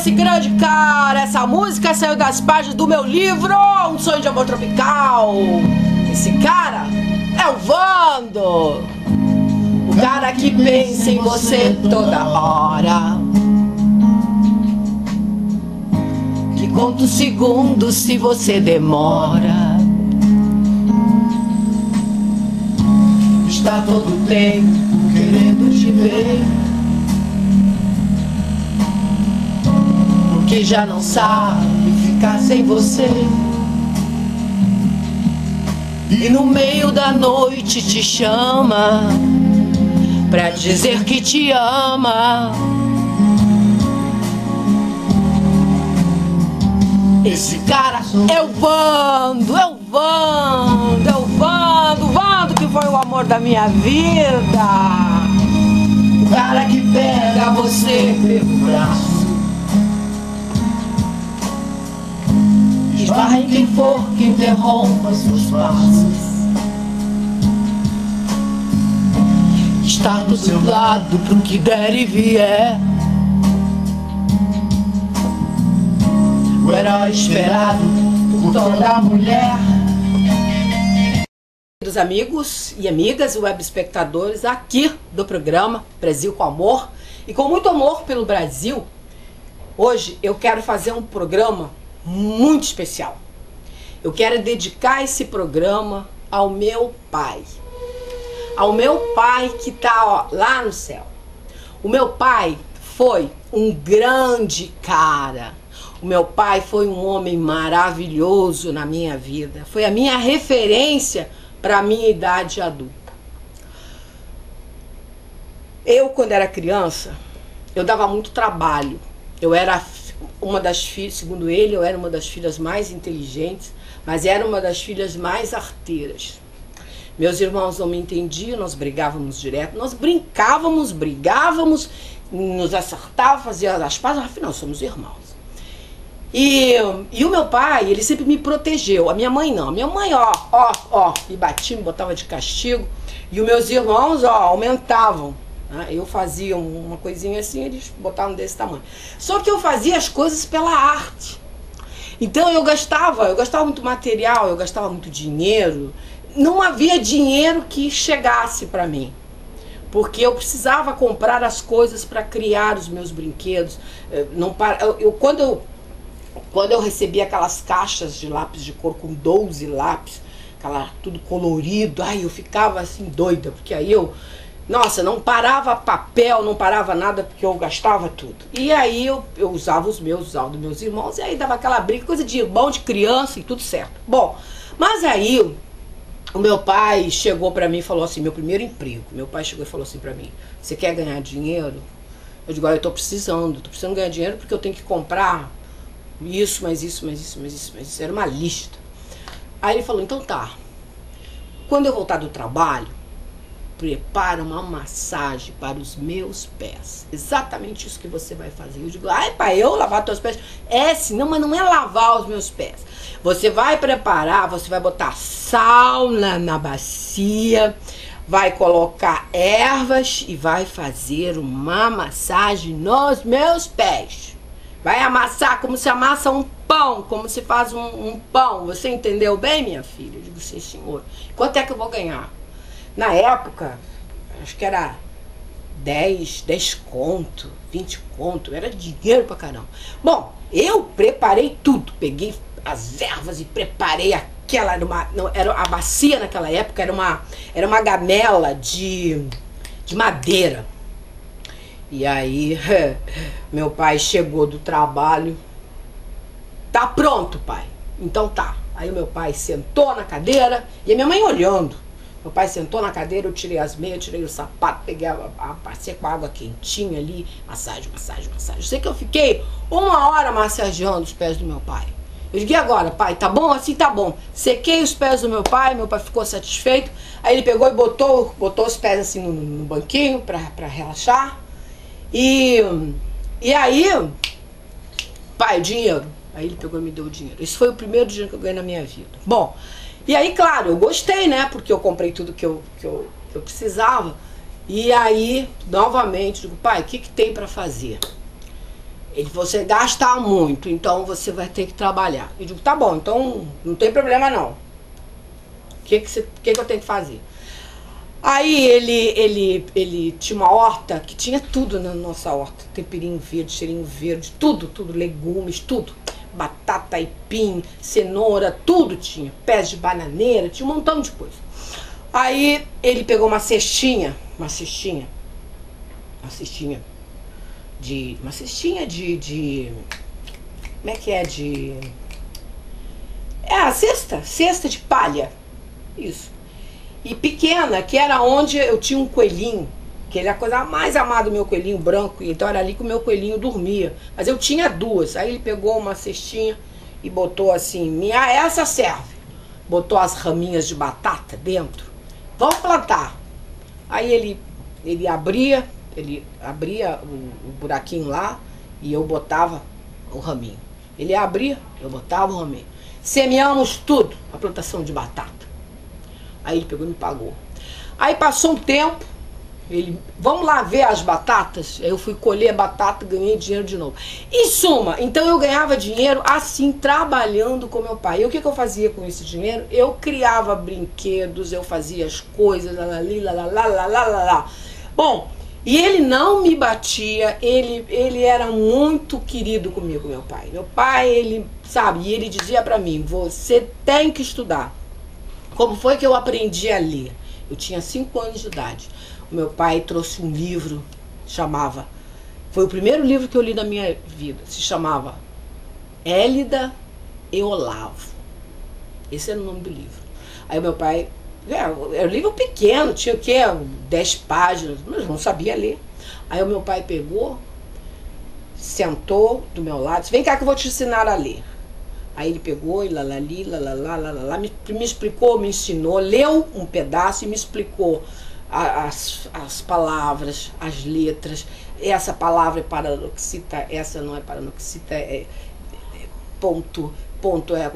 esse grande cara. Essa música saiu das páginas do meu livro Um Sonho de Amor Tropical. Esse cara é o Vando, o cara que pensa em você toda hora, que conta os segundos se você demora. Está todo o tempo querendo te ver, porque já não sabe ficar sem você. E no meio da noite te chama pra dizer que te ama. Esse cara é o Vando, é o Vando, é o Vando, o Vando que foi o amor da minha vida. O cara que pega você pelo braço, esbarra em quem for que interrompa seus passos, está do seu lado pro que der e vier, o herói esperado por toda mulher. Queridos amigos e amigas, web espectadores aqui do programa Brasil com Amor, e com muito amor pelo Brasil, hoje eu quero fazer um programa muito especial. Eu quero dedicar esse programa ao meu pai. Ao meu pai que está lá no céu. O meu pai foi um grande cara. O meu pai foi um homem maravilhoso na minha vida. Foi a minha referência para a minha idade adulta. Eu, quando era criança, eu dava muito trabalho. Eu era uma das filhas, segundo ele, eu era uma das filhas mais inteligentes, mas era uma das filhas mais arteiras. Meus irmãos não me entendiam, nós brigávamos direto, nós brigávamos, nos acertávamos, fazíamos as pazes, afinal somos irmãos. E o meu pai, ele sempre me protegeu. A minha mãe não. A minha mãe, me batia, me botava de castigo. E os meus irmãos, aumentavam. Né? Eu fazia uma coisinha assim, eles botavam desse tamanho. Só que eu fazia as coisas pela arte. Então eu gastava muito material, eu gastava muito dinheiro. Não havia dinheiro que chegasse para mim, porque eu precisava comprar as coisas para criar os meus brinquedos. Quando eu recebia aquelas caixas de lápis de cor com 12 lápis, tudo colorido, eu ficava assim doida, porque aí não parava papel, não parava nada, porque eu gastava tudo. E aí eu usava os meus, usava dos meus irmãos, e aí dava aquela briga, coisa de irmão, de criança e tudo certo. Bom, mas aí o meu pai chegou pra mim e falou assim, meu primeiro emprego, meu pai chegou e falou assim pra mim, você quer ganhar dinheiro? Eu digo, eu tô precisando ganhar dinheiro porque eu tenho que comprar isso, mas isso. Era uma lista. Aí ele falou, então tá, quando eu voltar do trabalho, prepara uma massagem para os meus pés. Exatamente isso que você vai fazer. Eu digo, pai, eu lavar teus pés? Sim, não, mas não é lavar os meus pés. Você vai preparar, você vai botar sal na bacia, vai colocar ervas e vai fazer uma massagem nos meus pés. Vai amassar como se amassa um pão, como se faz um pão. Você entendeu bem, minha filha? Eu digo, sim, senhor. Quanto é que eu vou ganhar? Na época, acho que era 10 conto, 20 conto. Era dinheiro pra caramba. Bom, eu preparei tudo. Peguei as ervas e preparei aquela. Era a bacia naquela época, era uma gamela de madeira. E aí, meu pai chegou do trabalho. Tá pronto, pai? Então tá. Aí o meu pai sentou na cadeira e a minha mãe olhando. Meu pai sentou na cadeira, eu tirei as meias, tirei o sapato, peguei a bacia com a água quentinha ali, massagem. Eu sei que eu fiquei 1 hora massageando os pés do meu pai. Eu digo, e agora, pai? Tá bom? Assim tá bom. Sequei os pés do meu pai ficou satisfeito. Aí ele pegou e botou os pés assim no banquinho pra relaxar. E aí, pai, dinheiro. Aí ele pegou e me deu o dinheiro. Esse foi o primeiro dinheiro que eu ganhei na minha vida. Bom, e aí, claro, eu gostei, né? Porque eu comprei tudo que eu precisava. E aí, novamente, digo, pai, o que tem pra fazer? Ele, você gasta muito, então você vai ter que trabalhar. Eu digo, tá bom, então não tem problema não. O que eu tenho que fazer? Aí ele tinha uma horta que tinha tudo na nossa horta. Temperinho verde, cheirinho verde, tudo, legumes, tudo. Batata, aipim, cenoura, tudo tinha. Pés de bananeira, tinha um montão de coisa. Aí ele pegou uma cestinha de como é que é? A cesta de palha. Isso. E pequena, que era onde eu tinha um coelhinho, que ele é a coisa mais amada do meu coelhinho branco, então era ali que o meu coelhinho dormia. Mas eu tinha duas. Aí ele pegou uma cestinha e botou assim, essa serve. Botou as raminhas de batata dentro. Vamos plantar. Aí ele abria o buraquinho lá e eu botava o raminho. Ele abria, eu botava o raminho. Semeamos tudo, a plantação de batata. Aí ele pegou e me pagou. Aí passou um tempo, vamos lá ver as batatas. Aí eu fui colher a batata e ganhei dinheiro de novo. Em suma, então eu ganhava dinheiro assim, trabalhando com meu pai. E o que eu fazia com esse dinheiro? Eu criava brinquedos, eu fazia as coisas, lá. Bom, e ele não me batia, ele era muito querido comigo, meu pai. Meu pai, ele, sabe, e ele dizia pra mim, você tem que estudar. Como foi que eu aprendi a ler? Eu tinha 5 anos de idade. O meu pai trouxe um livro, foi o primeiro livro que eu li na minha vida, se chamava Élida e Olavo. Esse era o nome do livro. Aí o meu pai, era um livro pequeno, tinha o quê? 10 páginas, mas não sabia ler. Aí o meu pai pegou, sentou do meu lado, disse, vem cá que eu vou te ensinar a ler. Aí ele pegou e me explicou, me ensinou, leu um pedaço e me explicou as palavras, as letras. Essa palavra é paranoxita, essa não é paranoxita, ponto é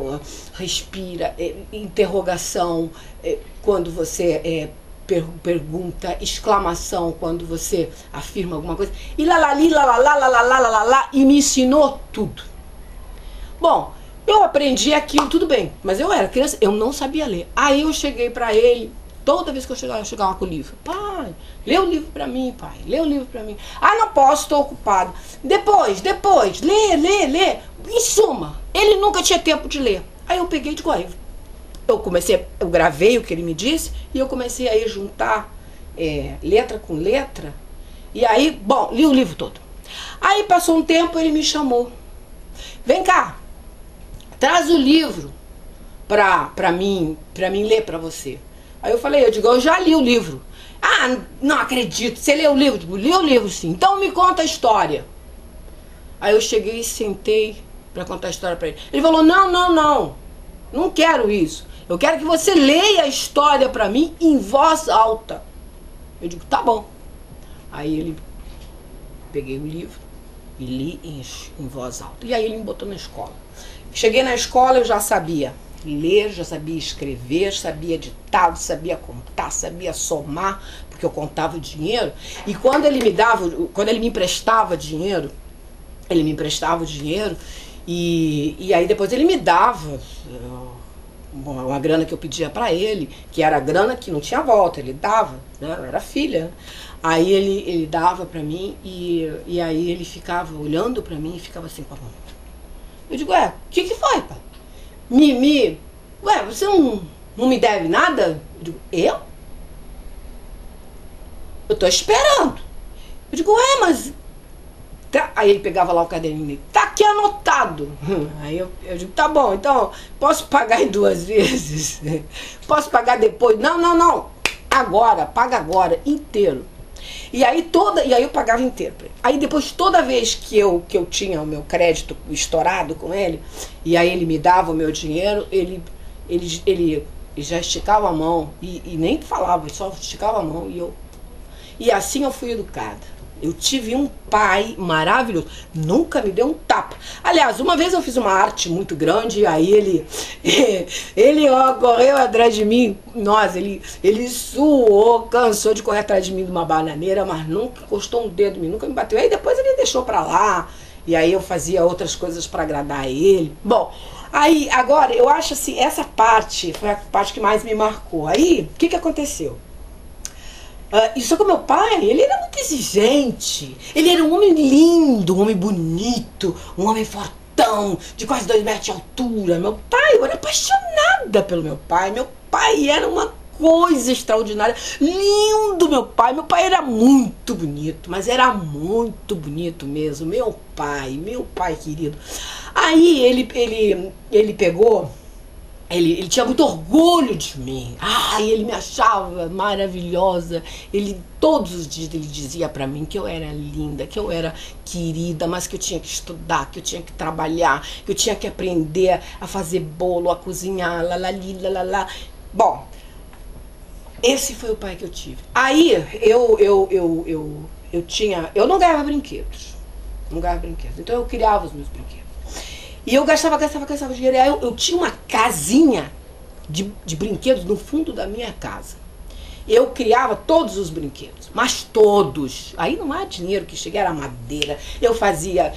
respira, interrogação, quando você pergunta, exclamação, quando você afirma alguma coisa. E e me ensinou tudo. Bom, eu aprendi aquilo, tudo bem, mas eu era criança, eu não sabia ler. Aí eu cheguei pra ele, toda vez que eu chegava com o livro, pai, lê o livro pra mim, pai, lê o livro pra mim. Ah, não posso, estou ocupado. Depois, lê. Em suma, ele nunca tinha tempo de ler. Aí eu peguei e digo, eu gravei o que ele me disse e eu comecei a juntar letra com letra. E aí, bom, li o livro todo. Aí passou um tempo, ele me chamou. Vem cá. Traz o livro pra mim ler pra você. Aí eu falei, eu já li o livro. Ah, não acredito, você leu o livro? Digo, li o livro sim, então me conta a história. Aí eu cheguei e sentei pra contar a história pra ele. Ele falou, não quero isso. Eu quero que você leia a história pra mim em voz alta. Eu digo, tá bom. Aí peguei o livro e li em voz alta. E aí ele me botou na escola. Cheguei na escola, eu já sabia ler, já sabia escrever, sabia ditar, sabia contar, sabia somar, porque eu contava o dinheiro. E quando ele me emprestava dinheiro, e aí depois ele me dava uma grana que eu pedia pra ele, que era a grana que não tinha volta, ele dava, né? Eu era filha, né? Aí ele dava pra mim e aí ele ficava olhando pra mim e ficava assim com a mão. Eu digo, o que foi, pai? Você não me deve nada? Eu digo, eu? Eu tô esperando. Eu digo, mas... Tá. Aí ele pegava lá o caderninho dele, tá aqui anotado. Aí eu digo, tá bom, então posso pagar em 2 vezes? Posso pagar depois? Não. Agora, paga agora, inteiro. E aí eu pagava inteiro. Aí depois, toda vez que eu tinha o meu crédito estourado com ele, e aí ele me dava o meu dinheiro, ele já esticava a mão e nem falava, só esticava a mão e assim eu fui educada. Eu tive um pai maravilhoso, nunca me deu um tapa. Aliás, uma vez eu fiz uma arte muito grande, aí ele correu atrás de mim. Nossa, ele suou, cansou de correr atrás de mim de uma bananeira, mas nunca encostou um dedo em mim, nunca me bateu. Aí depois ele deixou pra lá E aí eu fazia outras coisas para agradar ele. Bom, aí agora eu acho assim, essa parte foi a parte que mais me marcou. Aí, o que aconteceu? Isso com meu pai, ele era muito exigente. Ele era um homem lindo, um homem bonito, um homem fortão, de quase 2 metros de altura. Meu pai, eu era apaixonada pelo meu pai. Meu pai era uma coisa extraordinária. Lindo, meu pai. Meu pai era muito bonito, mas era muito bonito mesmo. Meu pai querido. Aí ele pegou. Ele tinha muito orgulho de mim. Ele me achava maravilhosa. Todos os dias ele dizia pra mim que eu era linda, que eu era querida, mas que eu tinha que estudar, que eu tinha que trabalhar, que eu tinha que aprender a fazer bolo, a cozinhar, lá. Bom, esse foi o pai que eu tive. Aí eu não ganhava brinquedos. Não ganhava brinquedos. Então eu criava os meus brinquedos. E eu gastava dinheiro. Aí eu tinha uma casinha de brinquedos no fundo da minha casa. Eu criava todos os brinquedos, mas todos. Aí não há dinheiro que chegue, era madeira. Eu fazia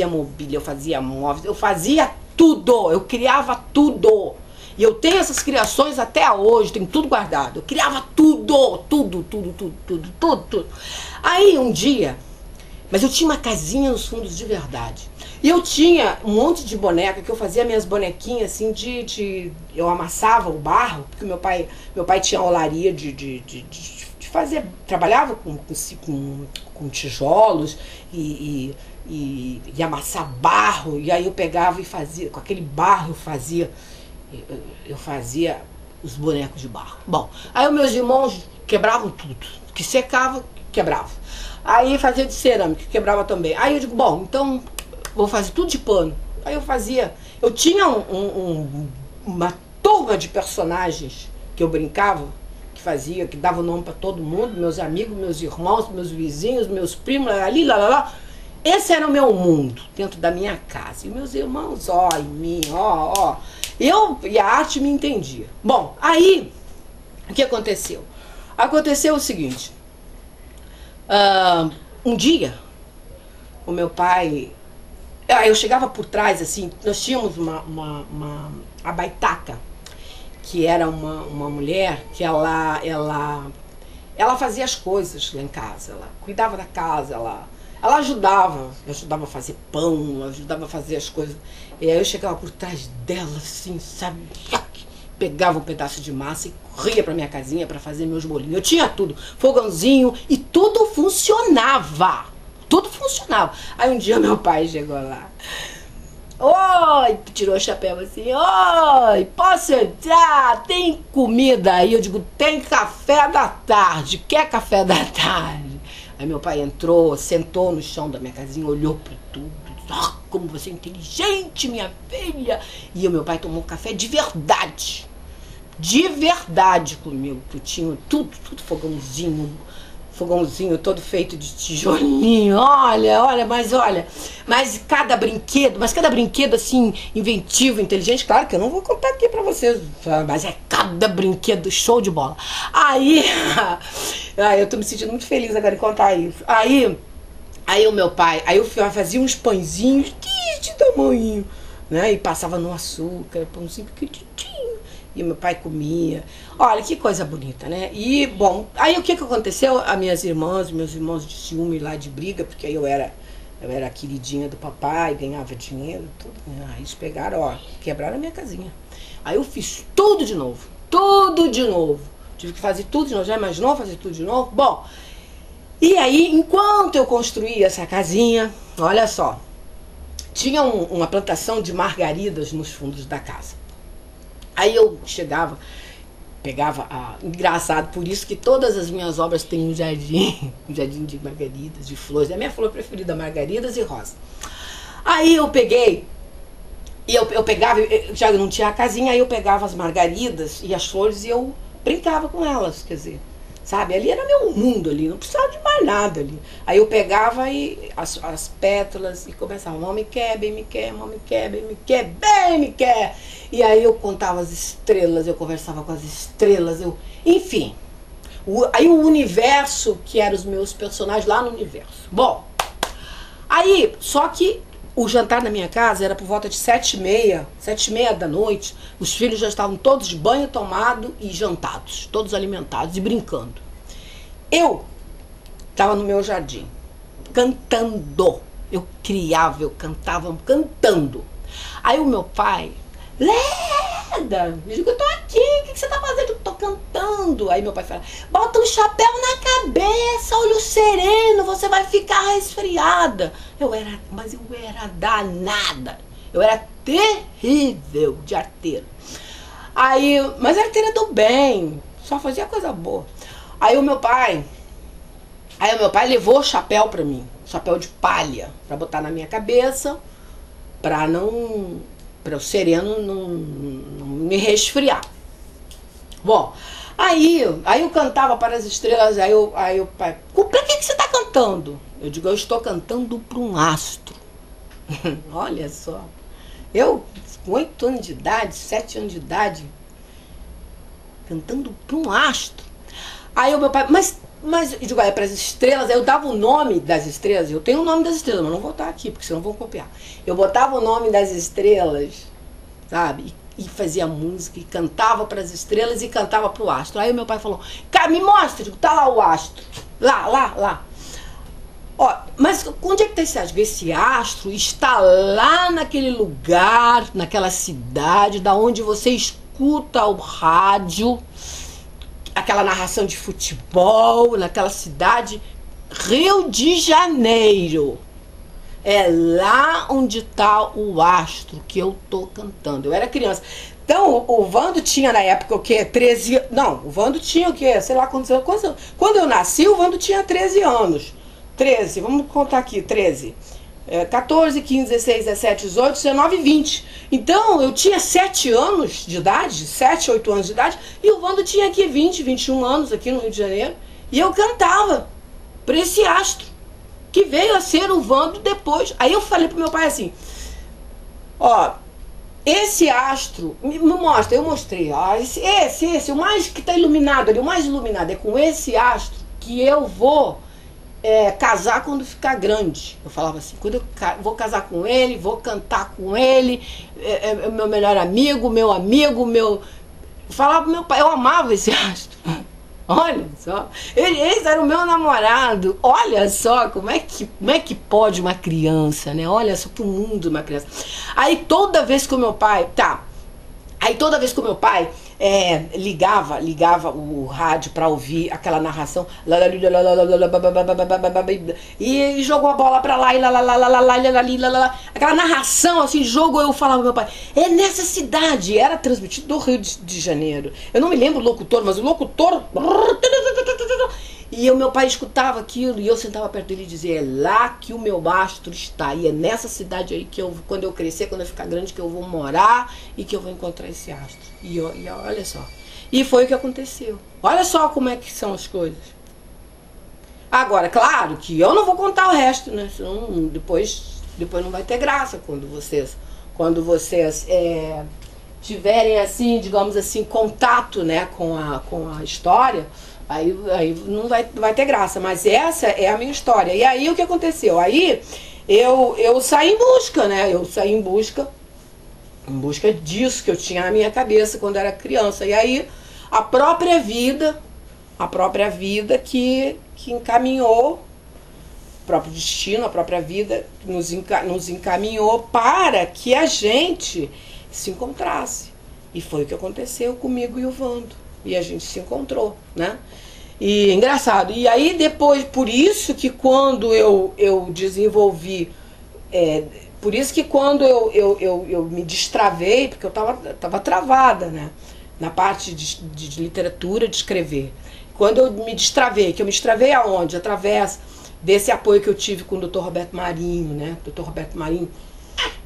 mobília, eu fazia móveis, eu fazia tudo. Eu criava tudo. E eu tenho essas criações até hoje, tenho tudo guardado. Eu criava tudo. Aí um dia, mas eu tinha uma casinha nos fundos de verdade. E eu tinha um monte de boneca, que eu fazia minhas bonequinhas assim eu amassava o barro, porque meu pai tinha olaria de fazer, trabalhava com tijolos e amassar barro, e aí eu pegava e fazia, com aquele barro eu fazia os bonecos de barro. Bom, aí os meus irmãos quebravam tudo, que secava, quebrava. Aí fazia de cerâmica, quebrava também. Aí eu digo, bom, então vou fazer tudo de pano. Aí eu tinha uma turma de personagens que eu brincava, que dava o nome para todo mundo, meus amigos, meus irmãos, meus vizinhos, meus primos, lá. Esse era o meu mundo, dentro da minha casa. E meus irmãos, em mim, e a arte me entendia. Bom, aí, o que aconteceu? Aconteceu o seguinte, um dia, o meu pai... eu chegava por trás, assim, nós tínhamos a Baitaca, que era uma mulher que ela fazia as coisas lá em casa, ela cuidava da casa, ela ajudava a fazer pão, ajudava a fazer as coisas. E aí eu chegava por trás dela, assim, sabe, pegava um pedaço de massa e corria pra minha casinha pra fazer meus bolinhos. Eu tinha tudo, fogãozinho, e tudo funcionava. Tudo funcionava. Aí um dia meu pai chegou lá. Oi, tirou o chapéu assim. Oi, posso entrar? Tem comida aí? Eu digo, tem café da tarde. Quer café da tarde? Aí meu pai entrou, sentou no chão da minha casinha, olhou para tudo. Como você é inteligente, minha filha. E o meu pai tomou café de verdade. De verdade comigo. Que eu tinha tudo fogãozinho todo feito de tijolinho, mas cada brinquedo assim, inventivo, inteligente, claro que eu não vou contar aqui pra vocês, mas é cada brinquedo show de bola. Aí eu tô me sentindo muito feliz agora em contar isso. Aí o meu pai, eu fazia uns pãezinhos de tamanho, né, e passava no açúcar, pãozinho pequenininho. E meu pai comia. Olha, que coisa bonita, né? E, bom, aí o que aconteceu? As minhas irmãs, meus irmãos de ciúme lá, de briga, porque aí eu era a queridinha do papai, ganhava dinheiro, tudo. Aí eles pegaram, quebraram a minha casinha. Aí eu fiz tudo de novo. Tive que fazer tudo de novo. Já imaginou fazer tudo de novo? Bom, e aí, enquanto eu construía essa casinha, olha só, tinha uma plantação de margaridas nos fundos da casa. Aí eu chegava, pegava engraçado, por isso que todas as minhas obras têm um jardim de margaridas, de flores. É a minha flor preferida, margaridas e rosa. Aí eu peguei, e eu pegava, já não tinha a casinha, aí eu pegava as margaridas e as flores e eu brincava com elas, quer dizer, sabe? Ali era meu mundo ali, não precisava de mais nada ali. Aí eu pegava e as pétalas e começava, mal me quer, bem me quer, mal me quer, bem me quer, bem me quer. E aí eu contava as estrelas, eu conversava com as estrelas, enfim. Aí o universo, que eram os meus personagens lá no universo. Bom, aí, só que o jantar na minha casa era por volta de 7h30 da noite. Os filhos já estavam todos de banho tomado e jantados, todos alimentados e brincando. Eu estava no meu jardim, cantando. Eu criava, eu cantava cantando. Aí o meu pai, Leda, eu digo, eu tô aqui, o que você tá fazendo? Eu tô cantando. Aí meu pai fala, bota um chapéu na cabeça, olho sereno, você vai ficar resfriada. Mas eu era danada, eu era terrível de arteira. Aí, mas a arteira do bem, só fazia coisa boa. Aí o meu pai levou o chapéu pra mim, chapéu de palha, pra botar na minha cabeça, para o sereno não me resfriar. Bom, aí eu cantava para as estrelas, aí o pai, pra que você está cantando? Eu digo, eu estou cantando para um astro. Olha só, eu com 8 anos de idade, 7 anos de idade, cantando para um astro. Aí o meu pai, mas eu digo, é para as estrelas, eu dava o nome das estrelas, eu tenho o nome das estrelas, mas não vou botar aqui, porque senão vão copiar. Eu botava o nome das estrelas, sabe, e fazia música, e cantava para as estrelas e cantava para o astro. Aí o meu pai falou, cara, me mostra, eu digo, tá lá o astro, lá. Ó, mas onde é que tá esse astro? Esse astro está lá naquele lugar, naquela cidade, da onde você escuta o rádio, aquela narração de futebol, naquela cidade, Rio de Janeiro. É lá onde está o astro que eu tô cantando. Eu era criança. Então, o Vando tinha na época o quê? 13... Não, o Vando tinha o quê? Sei lá quantos anos. Quando eu nasci, o Vando tinha 13 anos. 13, vamos contar aqui, 13. 14, 15, 16, 17, 18, 19 e 20. Então, eu tinha 7 anos de idade, 7, 8 anos de idade, e o Vando tinha aqui 20, 21 anos aqui no Rio de Janeiro. E eu cantava para esse astro, que veio a ser o Vando depois. Aí eu falei pro meu pai assim, ó, esse astro, me mostra, eu mostrei, ó, esse, o mais que tá iluminado ali, o mais iluminado, é com esse astro que eu vou casar quando ficar grande. Eu falava assim, quando eu vou casar com ele, vou cantar com ele, é meu melhor amigo, meu Eu falava pro meu pai, eu amava esse astro. Olha só, esse era o meu namorado. Olha só como é que pode uma criança, né? Olha só pro mundo uma criança. Aí toda vez que o meu pai ligava o rádio para ouvir aquela narração e jogou a bola para lá e aquela narração assim, jogo, eu falava pro meu pai, é nessa cidade, era transmitido do Rio de Janeiro. Eu não me lembro o locutor, mas o locutor, e o meu pai escutava aquilo e eu sentava perto dele e dizia, é lá que o meu astro está, e é nessa cidade aí que quando eu crescer, quando eu ficar grande, que eu vou morar e que eu vou encontrar esse astro. E olha só, e foi o que aconteceu. Olha só como é que são as coisas. Agora, claro que eu não vou contar o resto, né? Senão depois não vai ter graça quando vocês tiverem assim, digamos assim, contato, né, com a história. Aí não vai ter graça, mas essa é a minha história. E aí o que aconteceu? Aí eu saí em busca, né? Eu saí em busca disso que eu tinha na minha cabeça quando era criança. E aí a própria vida que encaminhou, o próprio destino, a própria vida nos encaminhou para que a gente se encontrasse. E foi o que aconteceu comigo e o Vando. E a gente se encontrou, né? E engraçado. E aí depois, por isso que quando eu desenvolvi, por isso que quando eu me destravei, porque eu tava travada, né? Na parte de literatura, de escrever. Quando eu me destravei, que eu me destravei aonde? Através desse apoio que eu tive com o Dr. Roberto Marinho, né? Dr. Roberto Marinho,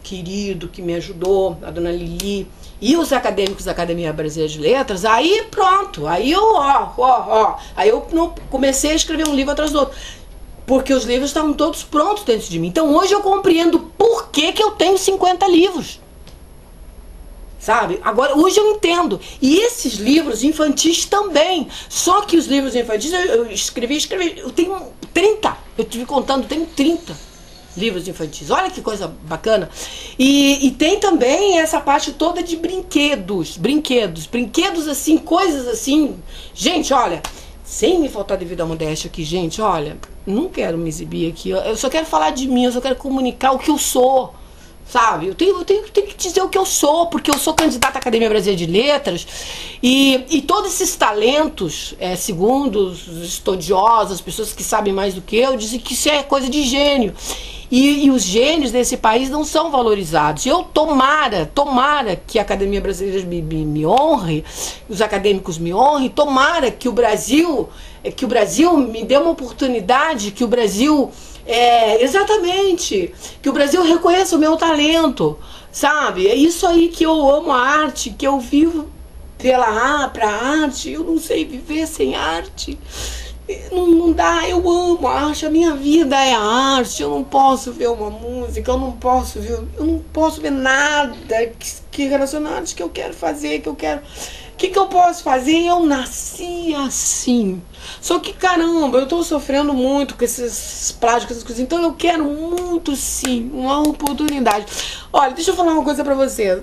querido, que me ajudou, a dona Lili, e os acadêmicos da Academia Brasileira de Letras. Aí pronto, aí eu aí eu comecei a escrever um livro atrás do outro, porque os livros estavam todos prontos dentro de mim. Então hoje eu compreendo por que eu tenho 50 livros, sabe? Agora, hoje eu entendo. E esses livros infantis também, só que os livros infantis eu escrevi, eu tenho 30, eu estive contando, tenho 30. livros infantis. Olha que coisa bacana. E tem também essa parte toda de brinquedos assim, coisas assim. Gente, olha, sem me faltar devido à modéstia aqui, gente, olha, não quero me exibir aqui, eu só quero falar de mim, eu só quero comunicar o que eu sou. Sabe, eu tenho que dizer o que eu sou, porque eu sou candidata à Academia Brasileira de Letras e todos esses talentos, segundo os estudiosos, as pessoas que sabem mais do que eu, dizem que isso é coisa de gênio. E os gênios desse país não são valorizados. Eu tomara que a Academia Brasileira me honre, os acadêmicos me honrem, tomara que o Brasil me dê uma oportunidade, que o Brasil... exatamente, que o Brasil reconheça o meu talento, sabe? É isso aí que eu amo a arte, que eu vivo pra arte. Eu não sei viver sem arte. Não dá, eu amo a arte, a minha vida é a arte. Eu não posso ver uma música, eu não posso ver nada que relaciona à arte que eu quero fazer, que eu quero. O que eu posso fazer? Eu nasci assim. Só que, caramba, eu tô sofrendo muito com esses plágicos, essas coisas. Então eu quero muito, sim, uma oportunidade. Olha, deixa eu falar uma coisa pra você.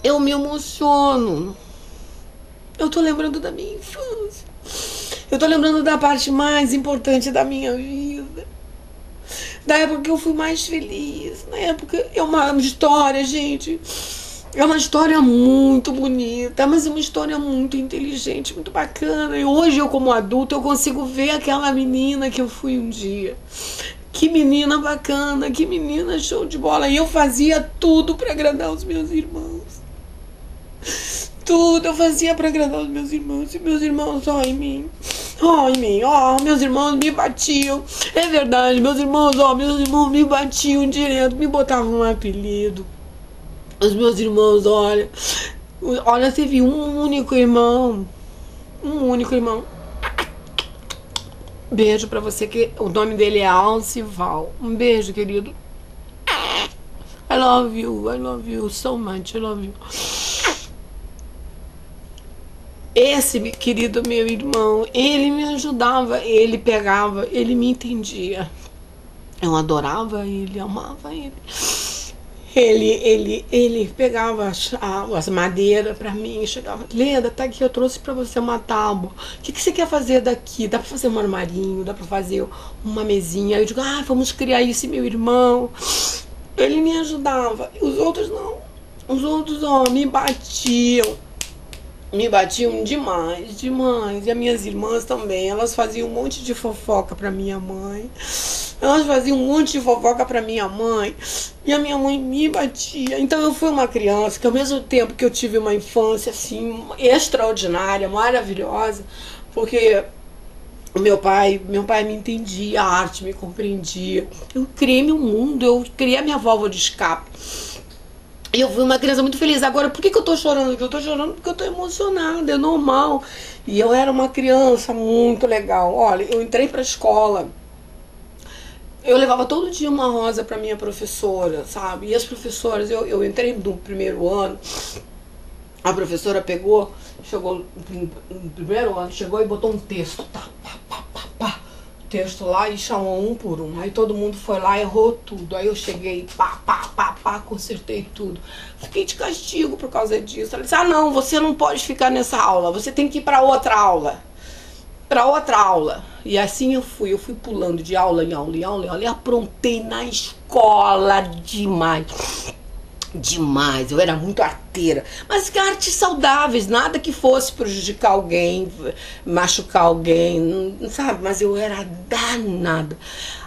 Eu me emociono. Eu tô lembrando da minha infância. Eu tô lembrando da parte mais importante da minha vida. Da época que eu fui mais feliz. Na época, é uma história, gente... É uma história muito bonita, mas é uma história muito inteligente, muito bacana. E hoje eu, como adulta, eu consigo ver aquela menina que eu fui um dia. Que menina bacana, que menina show de bola. E eu fazia tudo para agradar os meus irmãos. Tudo eu fazia para agradar os meus irmãos. E meus irmãos, ó, em mim, meus irmãos me batiam. É verdade, meus irmãos me batiam direto, me botavam um apelido. Os meus irmãos, olha, teve um único irmão. Beijo pra você, que o nome dele é Alcival. Um beijo, querido. I love you so much, I love you. Esse querido meu irmão, ele me ajudava, ele pegava, ele me entendia. Eu adorava ele, amava ele. Ele pegava as madeiras pra mim e chegava, Leda, tá aqui, eu trouxe pra você uma tábua. O que você quer fazer daqui? Dá pra fazer um armarinho, dá pra fazer uma mesinha. Aí eu digo, vamos criar isso, meu irmão. Ele me ajudava. E os outros não. Os outros, me batiam. Me batiam demais. E as minhas irmãs também, elas faziam um monte de fofoca pra minha mãe. Elas faziam um monte de fofoca pra minha mãe. E a minha mãe me batia. Então eu fui uma criança que, ao mesmo tempo que eu tive uma infância assim extraordinária, maravilhosa, porque o meu pai me entendia, a arte me compreendia. Eu criei meu mundo, eu criei a minha válvula de escape. E eu fui uma criança muito feliz. Agora, por que eu tô chorando? Eu tô chorando porque eu tô emocionada, é normal. E eu era uma criança muito legal. Olha, eu entrei pra escola. Eu levava todo dia uma rosa pra minha professora, sabe? E as professoras, eu entrei no primeiro ano, a professora chegou no primeiro ano, chegou e botou um texto, texto lá e chamou um por um. Aí todo mundo foi lá e errou tudo. Aí eu cheguei, consertei tudo. Fiquei de castigo por causa disso. Ela disse, não, você não pode ficar nessa aula, você tem que ir pra outra aula. E assim eu fui pulando de aula em aula e aprontei na escola demais, eu era muito arteira, mas que artes saudáveis, nada que fosse prejudicar alguém, machucar alguém, sabe, mas eu era danada.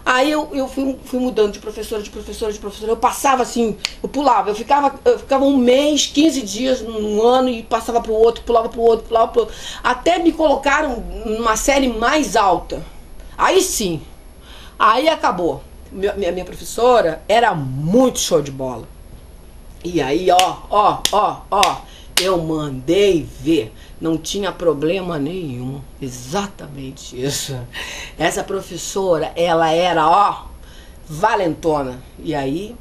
Aí eu fui mudando de professora, eu passava assim, eu pulava, eu ficava um mês, 15 dias num ano e passava pro outro, pulava pro outro, até me colocaram numa série mais alta. Aí sim, aí acabou. Minha professora era muito show de bola. E aí, eu mandei ver, não tinha problema nenhum, exatamente isso. Essa professora, ela era, valentona. E aí,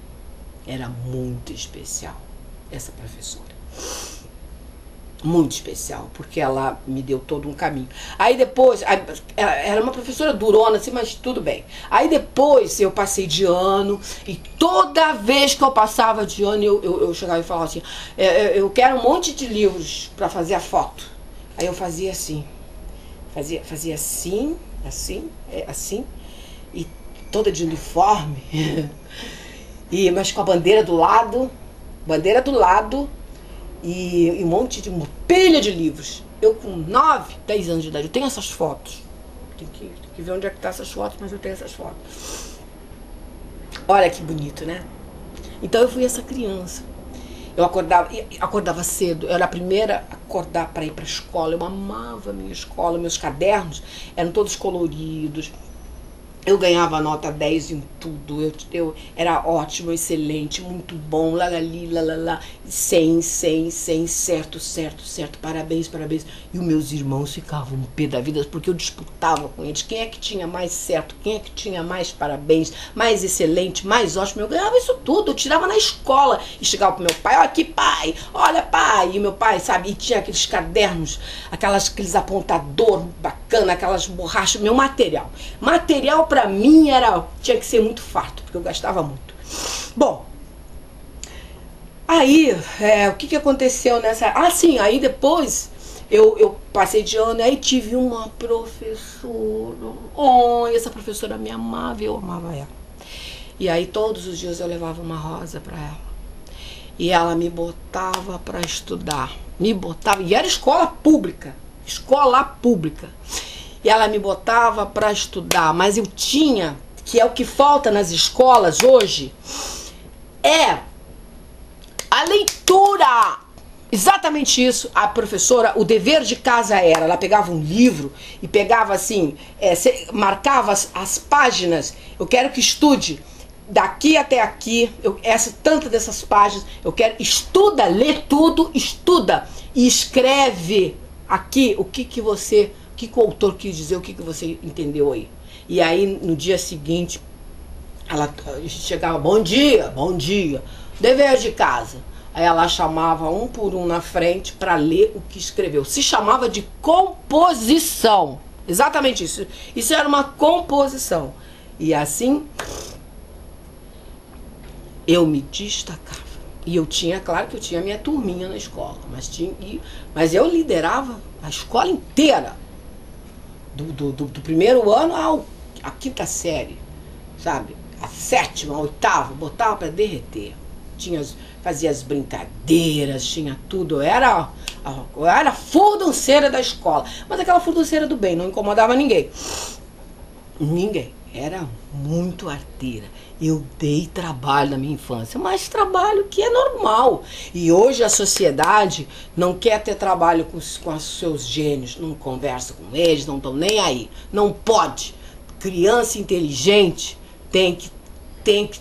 era muito especial, essa professora. muito especial, porque ela me deu todo um caminho. Aí depois, ela era uma professora durona, assim, mas tudo bem. Aí depois eu passei de ano, e toda vez que eu passava de ano, eu chegava e falava assim, eu quero um monte de livros para fazer a foto. Aí eu fazia assim, fazia assim, assim, e toda de uniforme, mas com a bandeira do lado, e um monte de, uma pilha de livros. Eu com 9, 10 anos de idade, eu tenho essas fotos. Tem que ver onde é que tá essas fotos, mas eu tenho essas fotos. Olha que bonito, né? Então eu fui essa criança. Eu acordava cedo, eu era a primeira a acordar para ir para a escola. Eu amava a minha escola, meus cadernos eram todos coloridos. Eu ganhava nota 10 em tudo, eu era ótimo, excelente, muito bom, lalali, lalala, 100, certo, parabéns. E os meus irmãos ficavam um pé da vida, porque eu disputava com eles, quem é que tinha mais certo, quem é que tinha mais parabéns, mais excelente, mais ótimo. Eu ganhava isso tudo, eu tirava na escola, e chegava pro meu pai, olha aqui pai, olha pai, e meu pai, sabe, e tinha aqueles cadernos, aqueles apontador bacana, aquelas borrachas, meu material pra mim tinha que ser muito farto, porque eu gastava muito. Bom, aí, o que aconteceu nessa... Ah, sim, aí depois eu passei de ano, aí tive uma professora, essa professora me amava, eu amava ela. E aí todos os dias eu levava uma rosa para ela. E ela me botava para estudar, e era escola pública. E ela me botava para estudar, mas eu tinha, que é o que falta nas escolas hoje, é a leitura. Exatamente isso. A professora, o dever de casa era, ela pegava um livro e pegava assim, marcava as páginas, eu quero que estude daqui até aqui, tantas dessas páginas, eu quero, estuda, lê tudo, estuda e escreve aqui o que o autor quis dizer, o que você entendeu aí. E aí, no dia seguinte, ela chegava, bom dia, dever de casa. Aí ela chamava um por um na frente para ler o que escreveu. Se chamava de composição. Exatamente isso. Isso era uma composição. E assim, eu me destacava. E eu tinha, claro que eu tinha minha turminha na escola, mas eu liderava a escola inteira. Do primeiro ano à quinta série, sabe? A sétima, a oitava, botava para derreter. Fazia as brincadeiras, tinha tudo. Eu era a furdunceira da escola. Mas aquela furdunceira do bem, não incomodava ninguém. Ninguém. Era muito arteira. Eu dei trabalho na minha infância, mas trabalho que é normal. E hoje a sociedade não quer ter trabalho com os seus gênios, não conversa com eles, não estão nem aí. Não pode. Criança inteligente tem que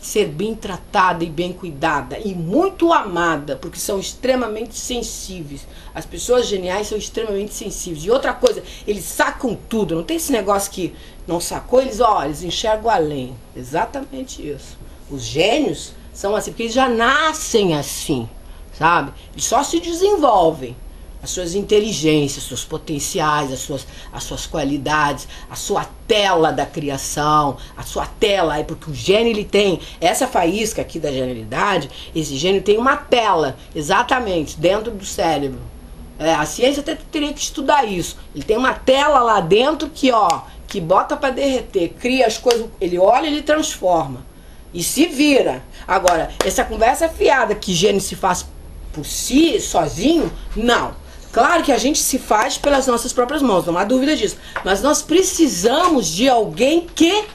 ser bem tratada e bem cuidada e muito amada, porque são extremamente sensíveis. As pessoas geniais são extremamente sensíveis. E outra coisa, eles sacam tudo. Não tem esse negócio que não sacou, eles enxergam além. Exatamente isso. Os gênios são assim, porque eles já nascem assim, sabe? Eles só se desenvolvem. As suas inteligências, seus potenciais, as suas qualidades, a sua tela da criação, a sua tela, porque o gênio ele tem, essa faísca aqui da genialidade, esse gênio tem uma tela, exatamente, dentro do cérebro. A ciência até teria que estudar isso. Ele tem uma tela lá dentro que bota para derreter, cria as coisas, ele olha e ele transforma. E se vira. Agora, essa conversa fiada que gênio se faz por si, sozinho, não. Claro que a gente se faz pelas nossas próprias mãos, não há dúvida disso. Mas nós precisamos de alguém que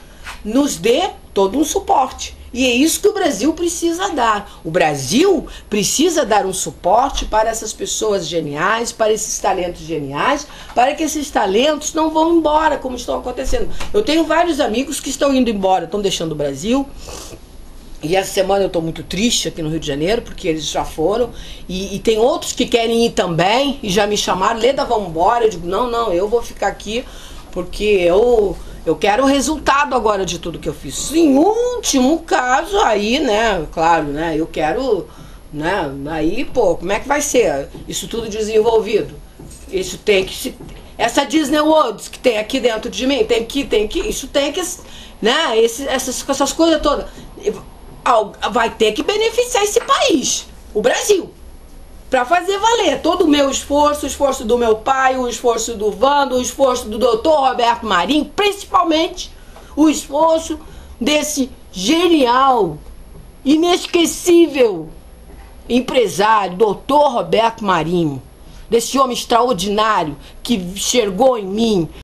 nos dê todo um suporte. E é isso que o Brasil precisa dar. O Brasil precisa dar um suporte para essas pessoas geniais, para esses talentos geniais, para que esses talentos não vão embora, como estão acontecendo. Eu tenho vários amigos que estão indo embora, estão deixando o Brasil. E essa semana eu estou muito triste aqui no Rio de Janeiro, porque eles já foram. E tem outros que querem ir também, e já me chamaram, Leda, vamos embora. Eu digo, não, eu vou ficar aqui, porque eu quero o resultado agora de tudo que eu fiz. Em último caso, aí, né, claro, né, eu quero né? Aí, pô, como é que vai ser isso tudo desenvolvido? Isso tem que se... Essa Disney World que tem aqui dentro de mim, isso tem que, né? Essas coisas todas. Vai ter que beneficiar esse país, o Brasil, para fazer valer todo o meu esforço, o esforço do meu pai, o esforço do Vando, o esforço do Dr. Roberto Marinho, principalmente o esforço desse genial, inesquecível empresário, Dr. Roberto Marinho, desse homem extraordinário que enxergou em mim